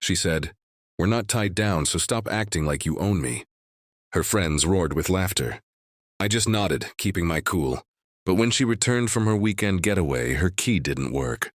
she said. "We're not tied down, so stop acting like you own me." Her friends roared with laughter. I just nodded, keeping my cool. But when she returned from her weekend getaway, her key didn't work.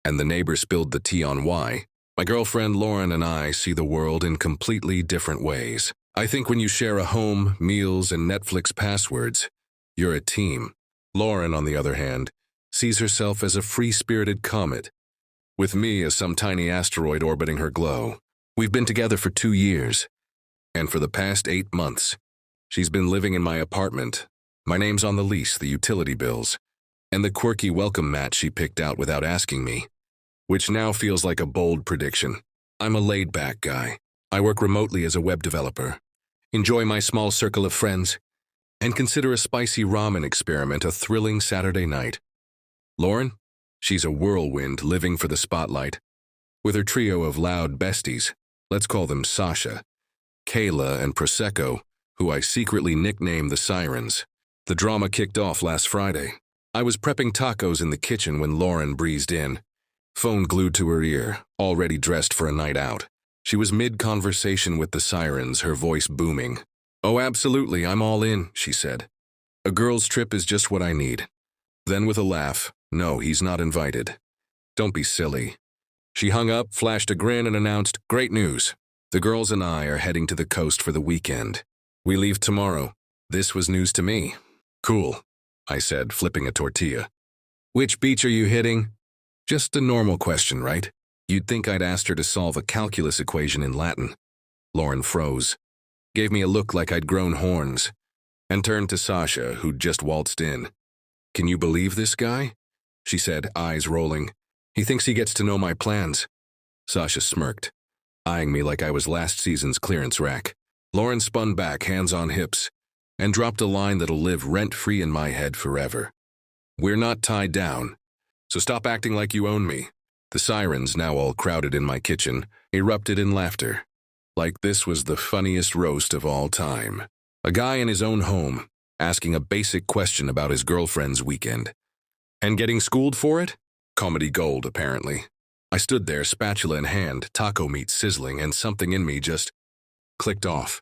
And the neighbor spilled the tea on why. My girlfriend Lauren and I see the world in completely different ways. I think when you share a home, meals, and Netflix passwords, you're a team. Lauren, on the other hand, sees herself as a free-spirited comet, with me as some tiny asteroid orbiting her glow. We've been together for 2 years, and for the past 8 months, she's been living in my apartment. My name's on the lease, the utility bills, and the quirky welcome mat she picked out without asking me, which now feels like a bold prediction. I'm a laid-back guy. I work remotely as a web developer, enjoy my small circle of friends, and consider a spicy ramen experiment a thrilling Saturday night. Lauren? She's a whirlwind living for the spotlight. With her trio of loud besties, let's call them Sasha, Kayla, and Prosecco, who I secretly nicknamed the Sirens. The drama kicked off last Friday. I was prepping tacos in the kitchen when Lauren breezed in, phone glued to her ear, already dressed for a night out. She was mid-conversation with the Sirens, her voice booming. "Oh, absolutely, I'm all in," she said. "A girl's trip is just what I need." Then with a laugh, "No, he's not invited." "Don't be silly." She hung up, flashed a grin, and announced, "Great news. The girls and I are heading to the coast for the weekend. We leave tomorrow." This was news to me. "Cool," I said, flipping a tortilla. "Which beach are you hitting?" Just a normal question, right? You'd think I'd asked her to solve a calculus equation in Latin. Lauren froze, gave me a look like I'd grown horns, and turned to Sasha, who'd just waltzed in. "Can you believe this guy?" she said, eyes rolling. "He thinks he gets to know my plans." Sasha smirked, eyeing me like I was last season's clearance rack. Lauren spun back, hands on hips, and dropped a line that'll live rent-free in my head forever. "We're not tied down, so stop acting like you own me." The Sirens, now all crowded in my kitchen, erupted in laughter. Like this was the funniest roast of all time. A guy in his own home, asking a basic question about his girlfriend's weekend. And getting schooled for it? Comedy gold, apparently. I stood there, spatula in hand, taco meat sizzling, and something in me just clicked off.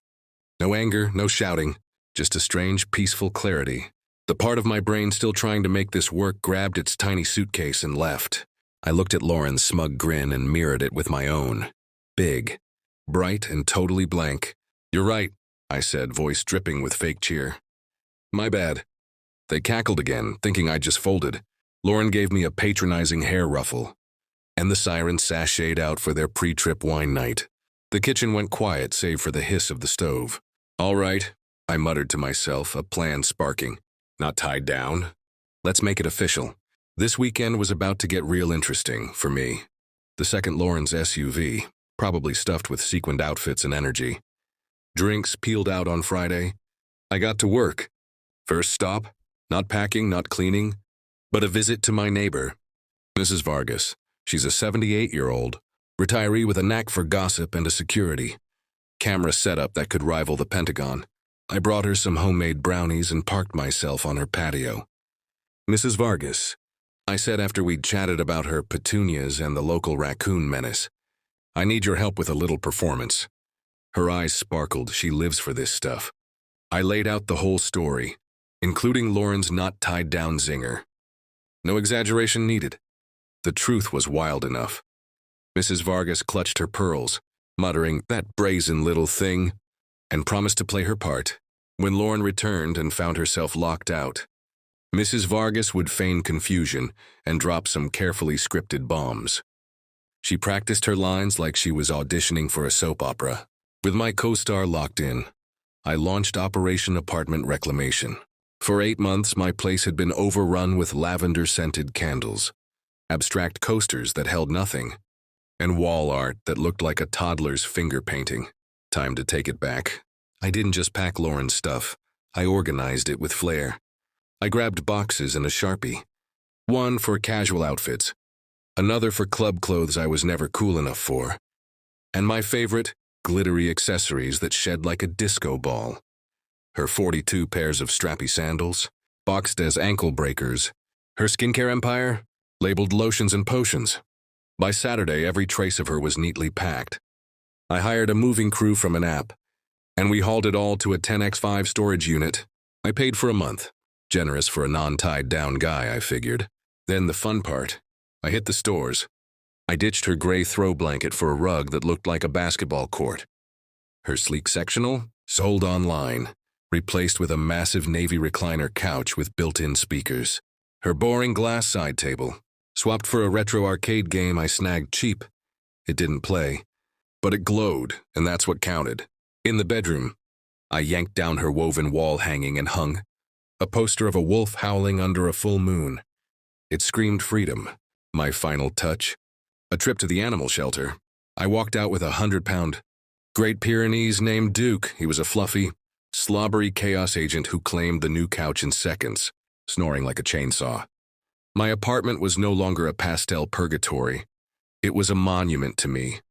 No anger, no shouting, just a strange, peaceful clarity. The part of my brain still trying to make this work grabbed its tiny suitcase and left. I looked at Lauren's smug grin and mirrored it with my own. Big, bright, and totally blank. "You're right," I said, voice dripping with fake cheer. "My bad." They cackled again, thinking I'd just folded. Lauren gave me a patronizing hair ruffle, and the Sirens sashayed out for their pre-trip wine night. The kitchen went quiet save for the hiss of the stove. "All right," I muttered to myself, a plan sparking. "Not tied down. Let's make it official." This weekend was about to get real interesting, for me. The second Lauren's SUV, probably stuffed with sequined outfits and energy. Drinks peeled out on Friday. I got to work. First stop, not packing, not cleaning, but a visit to my neighbor, Mrs. Vargas. She's a 78-year-old, retiree with a knack for gossip and a security camera setup that could rival the Pentagon. I brought her some homemade brownies and parked myself on her patio. "Mrs. Vargas," I said after we'd chatted about her petunias and the local raccoon menace, "I need your help with a little performance." Her eyes sparkled. She lives for this stuff. I laid out the whole story, including Lauren's not-tied-down zinger. No exaggeration needed. The truth was wild enough. Mrs. Vargas clutched her pearls, muttering, "That brazen little thing," and promised to play her part. When Lauren returned and found herself locked out, Mrs. Vargas would feign confusion and drop some carefully scripted bombs. She practiced her lines like she was auditioning for a soap opera. With my co-star locked in, I launched Operation Apartment Reclamation. For 8 months, my place had been overrun with lavender-scented candles, abstract coasters that held nothing, and wall art that looked like a toddler's finger painting. Time to take it back. I didn't just pack Lauren's stuff. I organized it with flair. I grabbed boxes and a Sharpie. One for casual outfits, another for club clothes I was never cool enough for, and my favorite, glittery accessories that shed like a disco ball. Her 42 pairs of strappy sandals, boxed as ankle breakers. Her skincare empire, labeled lotions and potions. By Saturday, every trace of her was neatly packed. I hired a moving crew from an app, and we hauled it all to a 10x5 storage unit. I paid for a month. Generous for a non-tied-down guy, I figured. Then the fun part. I hit the stores. I ditched her gray throw blanket for a rug that looked like a basketball court. Her sleek sectional, sold online, replaced with a massive navy recliner couch with built-in speakers. Her boring glass side table, swapped for a retro arcade game I snagged cheap. It didn't play, but it glowed, and that's what counted. In the bedroom, I yanked down her woven wall hanging and hung. A poster of a wolf howling under a full moon. It screamed freedom. My final touch. A trip to the animal shelter. I walked out with a 100-pound Great Pyrenees named Duke. He was a fluffy, slobbery chaos agent who claimed the new couch in seconds, snoring like a chainsaw. My apartment was no longer a pastel purgatory. It was a monument to me.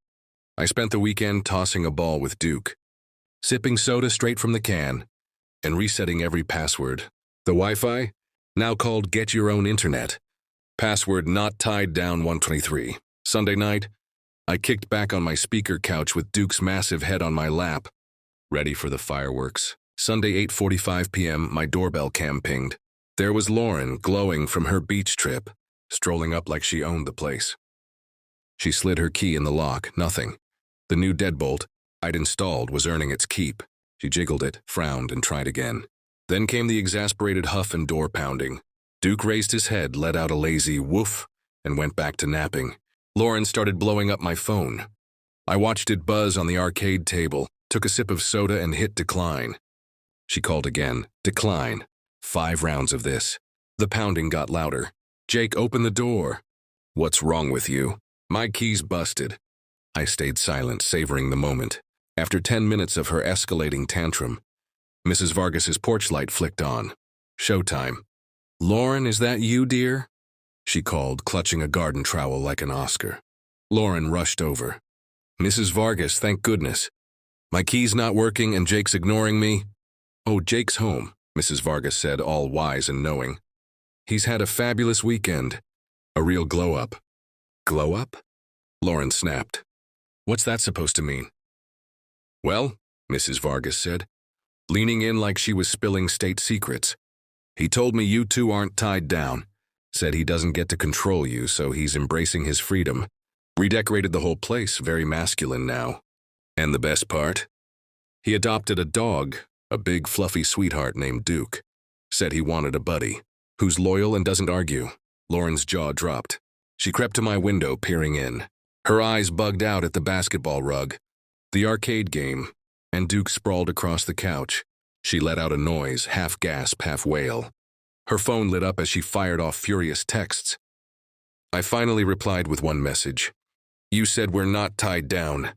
I spent the weekend tossing a ball with Duke, sipping soda straight from the can, and resetting every password. The Wi-Fi, now called Get Your Own Internet. Password not tied down 123. Sunday night, I kicked back on my speaker couch with Duke's massive head on my lap, ready for the fireworks. Sunday 8:45 p.m., my doorbell cam pinged. There was Lauren, glowing from her beach trip, strolling up like she owned the place. She slid her key in the lock, nothing. The new deadbolt I'd installed was earning its keep. She jiggled it, frowned, and tried again. Then came the exasperated huff and door pounding. Duke raised his head, let out a lazy woof, and went back to napping. Lauren started blowing up my phone. I watched it buzz on the arcade table, took a sip of soda, and hit decline. She called again. Decline. 5 rounds of this. The pounding got louder. Jake, open the door. What's wrong with you? My keys busted. I stayed silent, savoring the moment. After 10 minutes of her escalating tantrum, Mrs. Vargas's porch light flicked on. Showtime. Lauren, is that you, dear? She called, clutching a garden trowel like an Oscar. Lauren rushed over. Mrs. Vargas, thank goodness. My key's not working and Jake's ignoring me. Oh, Jake's home, Mrs. Vargas said, all wise and knowing. He's had a fabulous weekend. A real glow-up. Glow-up? Lauren snapped. What's that supposed to mean? Well, Mrs. Vargas said, leaning in like she was spilling state secrets. He told me you two aren't tied down. Said he doesn't get to control you, so he's embracing his freedom. Redecorated the whole place, very masculine now. And the best part? He adopted a dog, a big fluffy sweetheart named Duke. Said he wanted a buddy, who's loyal and doesn't argue. Lauren's jaw dropped. She crept to my window, peering in. Her eyes bugged out at the basketball rug, the arcade game, and Duke sprawled across the couch. She let out a noise, half gasp, half wail. Her phone lit up as she fired off furious texts. I finally replied with one message. You said we're not tied down.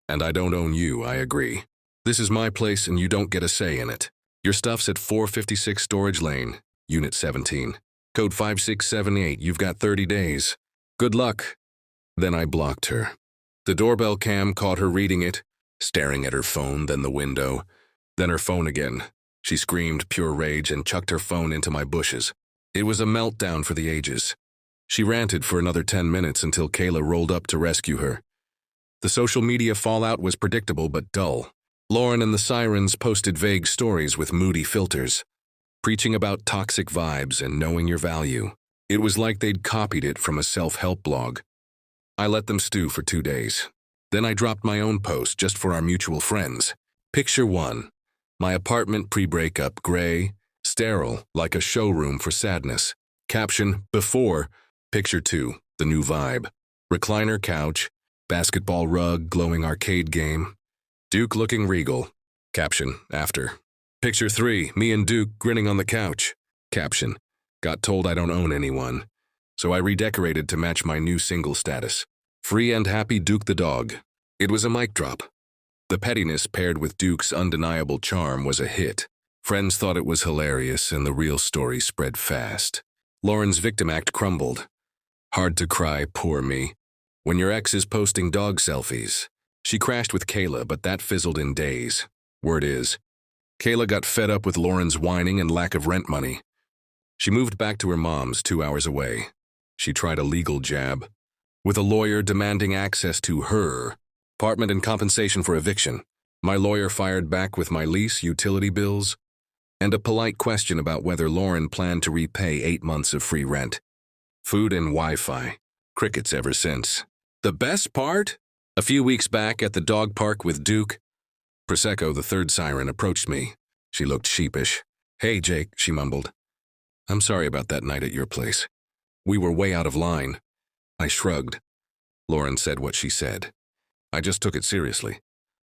And I don't own you, I agree. This is my place and you don't get a say in it. Your stuff's at 456 Storage Lane, Unit 17. Code 5678, you've got 30 days. Good luck. Then I blocked her. The doorbell cam caught her reading it, staring at her phone, then the window, then her phone again. She screamed pure rage and chucked her phone into my bushes. It was a meltdown for the ages. She ranted for another 10 minutes until Kayla rolled up to rescue her. The social media fallout was predictable but dull. Lauren and the Sirens posted vague stories with moody filters, preaching about toxic vibes and knowing your value. It was like they'd copied it from a self-help blog. I let them stew for 2 days. Then I dropped my own post just for our mutual friends. Picture 1. My apartment pre-breakup, gray, sterile, like a showroom for sadness. Caption, before. Picture 2, the new vibe. Recliner couch, basketball rug, glowing arcade game. Duke looking regal. Caption, after. Picture 3, me and Duke grinning on the couch. Caption, got told I don't own anyone. So I redecorated to match my new single status. Free and happy Duke the dog. It was a mic drop. The pettiness paired with Duke's undeniable charm was a hit. Friends thought it was hilarious and the real story spread fast. Lauren's victim act crumbled. Hard to cry, poor me. When your ex is posting dog selfies. She crashed with Kayla, but that fizzled in days. Word is, Kayla got fed up with Lauren's whining and lack of rent money. She moved back to her mom's 2 hours away. She tried a legal jab, with a lawyer demanding access to her Apartment and compensation for eviction. My lawyer fired back with my lease, utility bills, and a polite question about whether Lauren planned to repay 8 months of free rent. Food and Wi-Fi. Crickets ever since. The best part? A few weeks back at the dog park with Duke, Prosecco, the third siren, approached me. She looked sheepish. "Hey, Jake," she mumbled. "I'm sorry about that night at your place. We were way out of line." I shrugged. Lauren said what she said. I just took it seriously.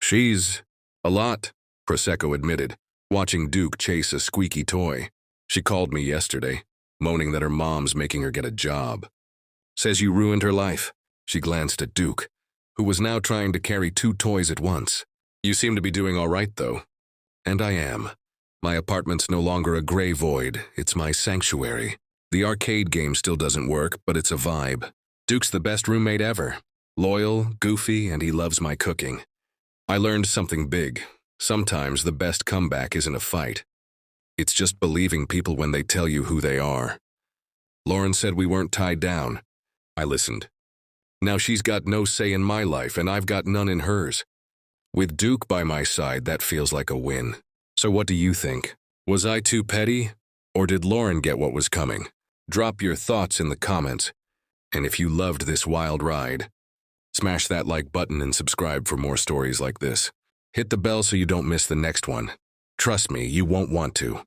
"She's a lot," Prosecco admitted, watching Duke chase a squeaky toy. "She called me yesterday, moaning that her mom's making her get a job. Says you ruined her life." She glanced at Duke, who was now trying to carry 2 toys at once. "You seem to be doing all right, though." And I am. My apartment's no longer a gray void, it's my sanctuary. The arcade game still doesn't work, but it's a vibe. Duke's the best roommate ever. Loyal, goofy, and he loves my cooking. I learned something big. Sometimes the best comeback isn't a fight. It's just believing people when they tell you who they are. Lauren said we weren't tied down. I listened. Now she's got no say in my life, and I've got none in hers. With Duke by my side, that feels like a win. So what do you think? Was I too petty? Or did Lauren get what was coming? Drop your thoughts in the comments. And if you loved this wild ride, smash that like button and subscribe for more stories like this. Hit the bell so you don't miss the next one. Trust me, you won't want to.